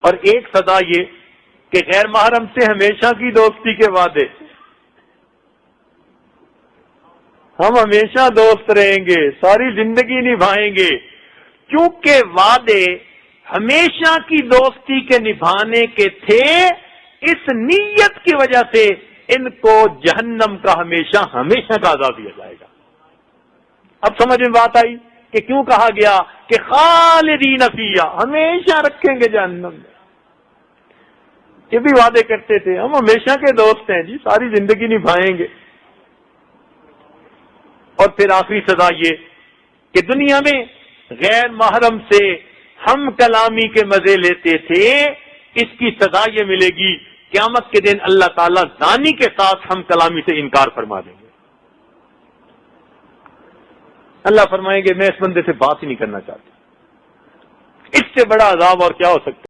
और एक सदा ये कि गैर महरम से हमेशा की दोस्ती के वादे, हम हमेशा दोस्त रहेंगे, सारी जिंदगी निभाएंगे, क्योंकि वादे हमेशा की दोस्ती के निभाने के थे। इस नीयत की वजह से इनको जहन्नम का हमेशा हमेशा का अज़ाब दिया जाएगा। अब समझ में बात आई कि क्यों कहा गया कि खालिदीन फीहा, हमेशा रखेंगे जहन्नम में। ये भी वादे करते थे हम हमेशा के दोस्त हैं जी, सारी जिंदगी निभाएंगे। और फिर आखिरी सजा ये कि दुनिया में गैर महरम से हम कलामी के मजे लेते थे, इसकी सजा ये मिलेगी क़यामत के दिन अल्लाह ताला ज़ानी के साथ हम कलामी से इनकार फरमा देंगे। अल्लाह फरमाएंगे मैं इस बंदे से बात ही नहीं करना चाहता। इससे बड़ा अज़ाब और क्या हो सकता है।